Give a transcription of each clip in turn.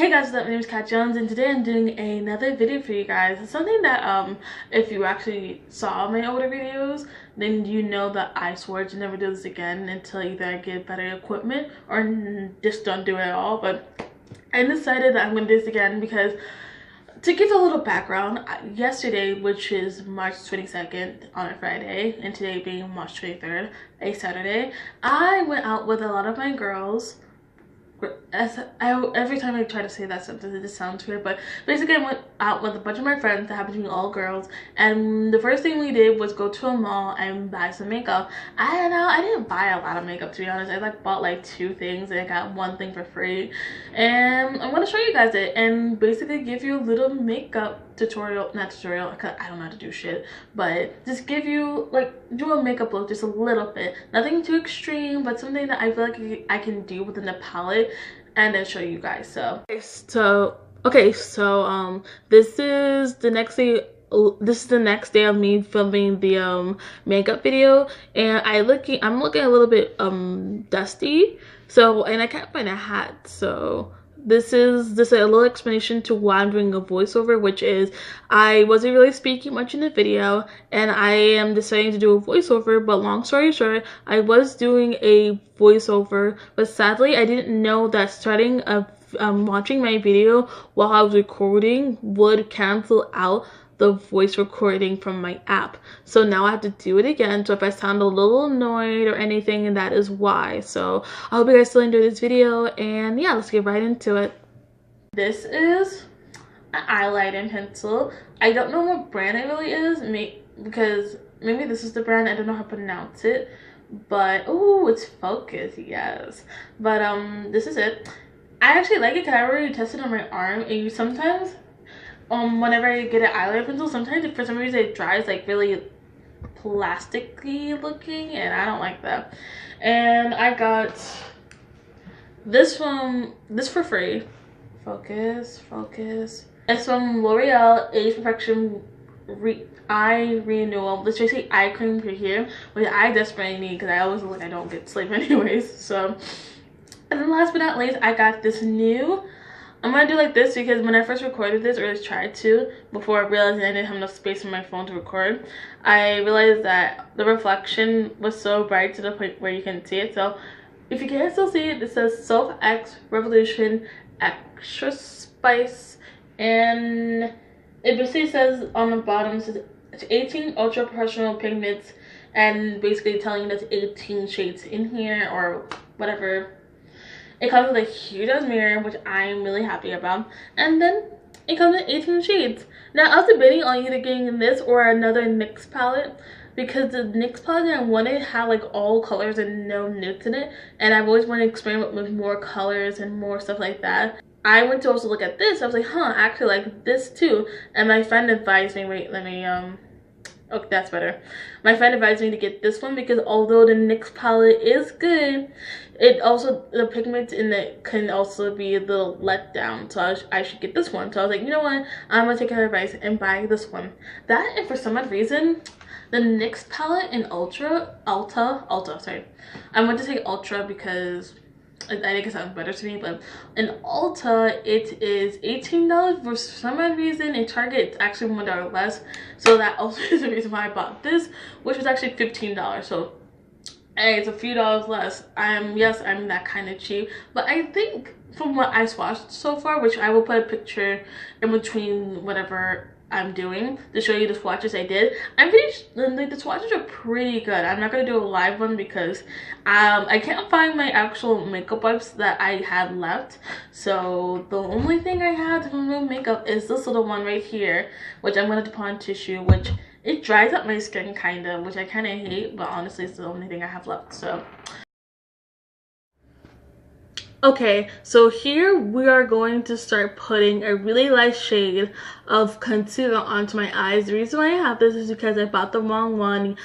Hey guys, what's up? My name is Kat Jones, and today I'm doing another video for you guys. It's something that if you actually saw my older videos, then you know that I swore to never do this again until either I get better equipment or just don't do it at all. But I decided that I'm gonna do this again because, to give a little background, yesterday, which is March 22nd on a Friday, and today being March 23rd, a Saturday, I went out with a lot of my girls. Every time I try to say that sentence, it just sounds weird, but basically I went out with a bunch of my friends that happen to be all girls, and the first thing we did was go to a mall and buy some makeup. I didn't buy a lot of makeup, to be honest. I bought like 2 things and I got 1 thing for free, and I'm going to show you guys it and basically give you a little makeup tutorial, not tutorial, because I don't know how to do shit, but just give you, like, do a makeup look just a little bit, nothing too extreme, but something that I feel like I can do within the palette and then show you guys. So this is the next day. This is the next day of me filming the makeup video, and I'm looking a little bit dusty, so, and I can't find a hat, so this is a little explanation to why I'm doing a voiceover, which is I wasn't really speaking much in the video and I am deciding to do a voiceover. But long story short, I was doing a voiceover, but sadly I didn't know that starting watching my video while I was recording would cancel out the voice recording from my app. So now I have to do it again. So if I sound a little annoyed or anything, and that is why. So I hope you guys still enjoy this video, and yeah, let's get right into it. This is an eyeliner pencil. I don't know what brand it really is, because maybe this is the brand. I don't know how to pronounce it, but oh, it's Focus, yes. But this is it. I actually like it because I already tested it on my arm, and you sometimes whenever I get an eyeliner pencil, sometimes for some reason it dries like really plasticky looking, and I don't like that. And I got this for free. Focus. It's from L'Oreal Age Perfection Eye Renewal. Let's just say eye cream for here, which I desperately need because I always look like I don't get sleep anyways. So, and then last but not least, I got this new. I'm gonna do like this because when I first recorded this, or at least tried to, before I realized I didn't have enough space on my phone to record, I realized that the reflection was so bright to the point where you can see it. So if you can't still see it, it says Self X Revolution Extra Spice, and it basically says on the bottom, it says it's 18 ultra professional pigments, and basically telling you there's 18 shades in here or whatever. It comes with a huge ass mirror, which I'm really happy about. And then it comes in 18 shades. Now, I was debating on either getting this or another NYX palette, because the NYX palette that I wanted had like all colors and no nudes in it. And I've always wanted to experiment with more colors and more stuff like that. I went to also look at this. I was like, huh, I actually like this too. And my friend advised me, wait, let me, okay, that's better. My friend advised me to get this one because although the NYX palette is good, it also, the pigment in it can also be a little let down. So I should get this one. So I was like, you know what? I'm going to take her advice and buy this one. That, and for some odd reason, the NYX palette in Ultra, sorry. I went to take Ultra because I think it sounds better to me, but in Ulta it is $18. For some odd reason in Target it's actually $1 less, so that also is the reason why I bought this, which was actually $15. So hey, it's a few dollars less. Yes, I'm that kind of cheap, but I think from what I swatched so far, which I will put a picture in between whatever I'm doing to show you the swatches I did, I'm pretty like the swatches are pretty good. I'm not gonna do a live one because I can't find my actual makeup wipes that I had left, so the only thing I had to remove makeup is this little one right here, which I'm gonna put on tissue, which it dries up my skin kind of, which I kind of hate, but honestly it's the only thing I have left. So okay, so here we are going to start putting a really light shade of concealer onto my eyes. The reason why I have this is because I bought the wrong one,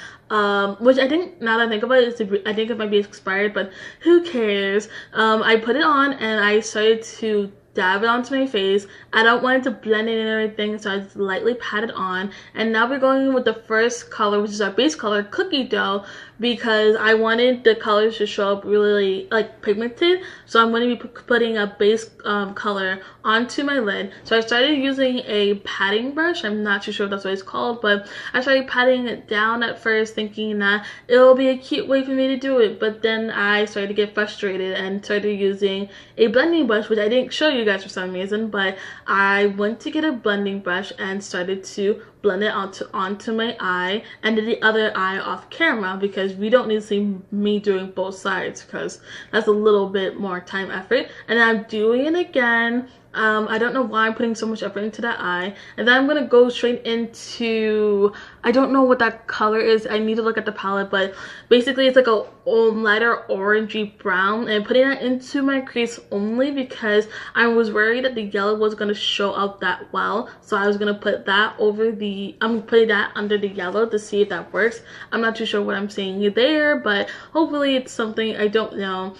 which I think, now that I think about it, I think it might be expired, but who cares. I put it on and I started to dab it onto my face. I don't want it to blend in and everything, so I just lightly pat it on. And now we're going with the first color, which is our base color, Cookie Dough, because I wanted the colors to show up really like pigmented. So I'm going to be putting a base color onto my lid. So I started using a patting brush. I'm not too sure if that's what it's called, but I started patting it down at first, thinking that it'll be a cute way for me to do it. But then I started to get frustrated and started using a blending brush, which I didn't show you guys for some reason, but I went to get a blending brush and started to blend it onto my eye and did the other eye off camera, because we don't need to see me doing both sides because that's a little bit more time effort. And I'm doing it again. I don't know why I'm putting so much effort into that eye. And then I'm going to go straight into, I don't know what that color is. I need to look at the palette, but basically it's like a lighter orangey brown. And putting that into my crease only because I was worried that the yellow was going to show up that well. So I was going to put that over the, I'm putting that under the yellow to see if that works. I'm not too sure what I'm saying there, but hopefully it's something, I don't know.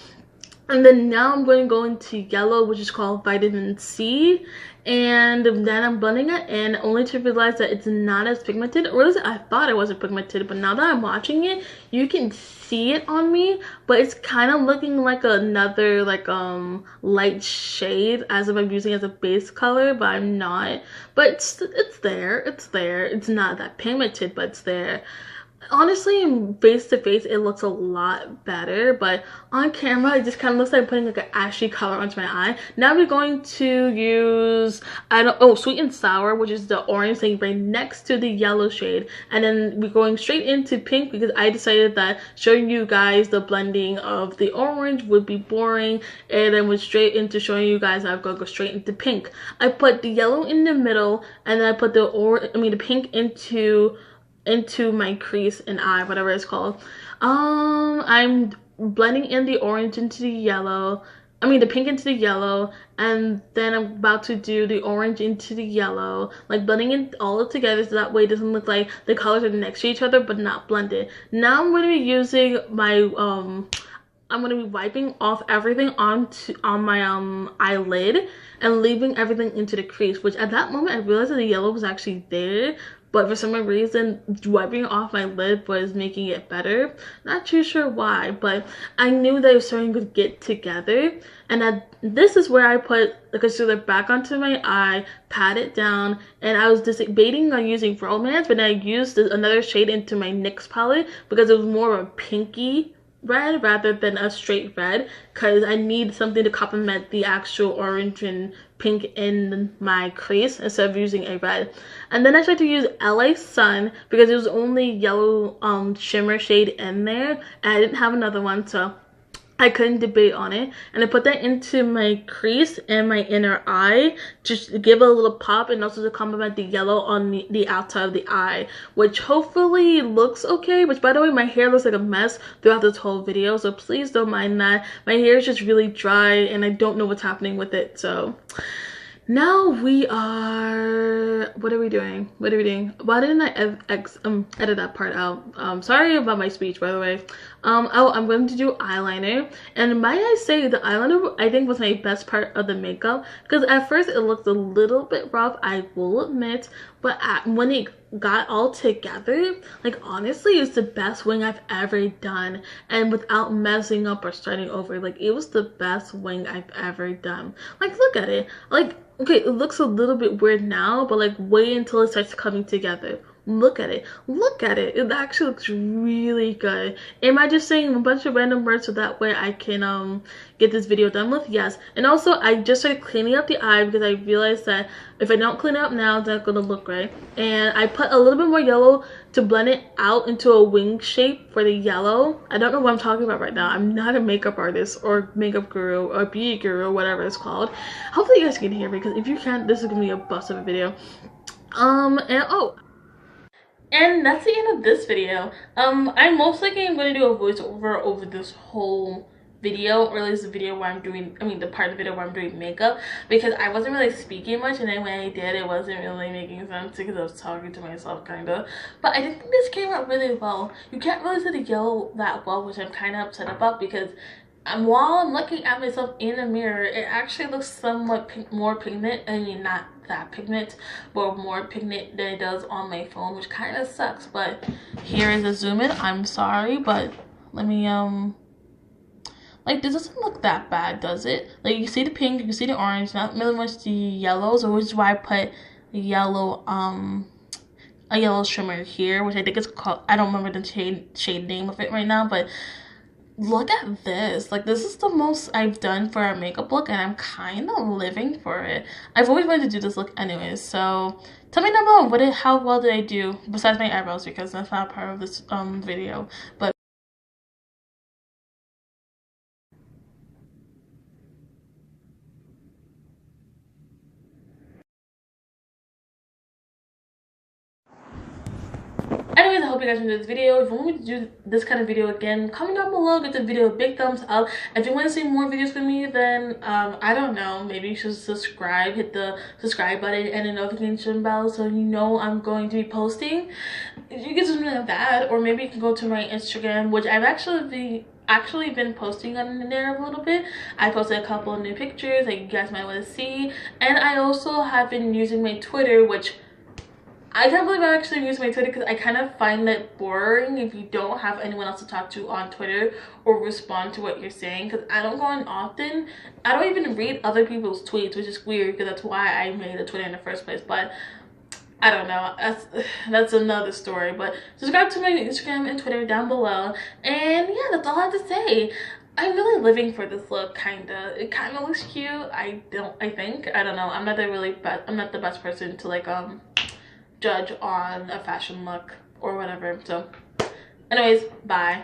And then now I'm going to go into yellow, which is called vitamin C. And then I'm blending it in only to realize that it's not as pigmented. Or at least I thought it wasn't pigmented, but now that I'm watching it, you can see it on me. But it's kind of looking like another like light shade, as if I'm using it as a base color, but I'm not. But it's there. It's there. It's not that pigmented, but it's there. Honestly, face to face it looks a lot better, but on camera it just kind of looks like putting like an ashy color onto my eye. Now we're going to use sweet and sour, which is the orange thing right next to the yellow shade, and then we're going straight into pink because I decided that showing you guys the blending of the orange would be boring, and then went straight into showing you guys I'm gonna go straight into pink. I put the yellow in the middle, and then I put the pink into my crease and eye, whatever it's called. I'm blending in the orange into the yellow, the pink into the yellow, and then I'm about to do the orange into the yellow, like blending it all together so that way it doesn't look like the colors are next to each other but not blended. Now I'm going to be using my I'm going to be wiping off everything on my eyelid and leaving everything into the crease, which at that moment I realized that the yellow was actually there, but for some reason wiping off my lid was making it better. Not too sure why, but I knew that it was starting to get together. And this is where I put the concealer back onto my eye, pat it down, and I was debating on using Romance, but then I used another shade into my NYX palette because it was more of a pinky red rather than a straight red, because I need something to complement the actual orange and pink in my crease instead of using a red. And then I tried to use LA Sun because it was only yellow shimmer shade in there, and I didn't have another one, so I couldn't debate on it. And I put that into my crease and my inner eye just to give it a little pop, and also to complement the yellow on the outside of the eye, which hopefully looks okay. Which, by the way, my hair looks like a mess throughout this whole video, so please don't mind that. My hair is just really dry and I don't know what's happening with it. So now we are, what are we doing? Why didn't I edit that part out? Sorry about my speech, by the way. I'm going to do eyeliner, and might I say the eyeliner I think was my best part of the makeup, because at first it looked a little bit rough, I will admit, but when it got all together, like honestly it's the best wing I've ever done, and without messing up or starting over, like it was the best wing I've ever done. Like look at it, like okay, it looks a little bit weird now, but like wait until it starts coming together. Look at it. It actually looks really good. Am I just saying a bunch of random words so that way I can get this video done with? Yes. And also I just started cleaning up the eye because I realized that if I don't clean it up now, it's not gonna look right. And I put a little bit more yellow to blend it out into a wing shape for the yellow. I don't know what I'm talking about right now. I'm not a makeup artist or makeup guru or beauty guru, whatever it's called. Hopefully you guys can hear me, because if you can't, this is gonna be a bust of a video. And that's the end of this video. I'm most likely going to do a voiceover over this whole video, or at least the video where I'm doing, the part of the video where I'm doing makeup, because I wasn't really speaking much, and then when I did, it wasn't really making sense because I was talking to myself kind of. But I think this came out really well. You can't really see the yellow that well, which I'm kind of upset about, because while I'm looking at myself in the mirror, it actually looks somewhat more pigment. I mean, not that pigment, but more pigment than it does on my phone, which kind of sucks. But here is a zoom in. I'm sorry, but let me like, this doesn't look that bad, does it? Like, you see the pink, you see the orange, not really much the yellows, which is why I put the yellow a yellow shimmer here, which I think is called, I don't remember the shade name of it right now, but look at this. Like, this is the most I've done for a makeup look, and I'm kind of living for it. I've always wanted to do this look anyways, so tell me down below how well did I do besides my eyebrows, because that's not part of this video. But anyways, I hope you guys enjoyed this video. If you want me to do this kind of video again, comment down below, give the video a big thumbs up. If you want to see more videos from me, then I don't know, maybe you should subscribe, hit the subscribe button and the notification bell so you know I'm going to be posting. You can do something like that, or maybe you can go to my Instagram, which I've actually been posting on there a little bit. I posted a couple of new pictures that you guys might want to see, and I also have been using my Twitter, which I can't believe I actually use my Twitter, because I kind of find it boring if you don't have anyone else to talk to on Twitter or respond to what you're saying, because I don't go on often. I don't even read other people's tweets, which is weird, because that's why I made a Twitter in the first place. But I don't know, that's another story. But subscribe to my Instagram and Twitter down below, and yeah, that's all I have to say. I'm really living for this look, kinda. It kinda looks cute. I think, I don't know, I'm not the best person to like judge on a fashion look or whatever. So anyways, bye.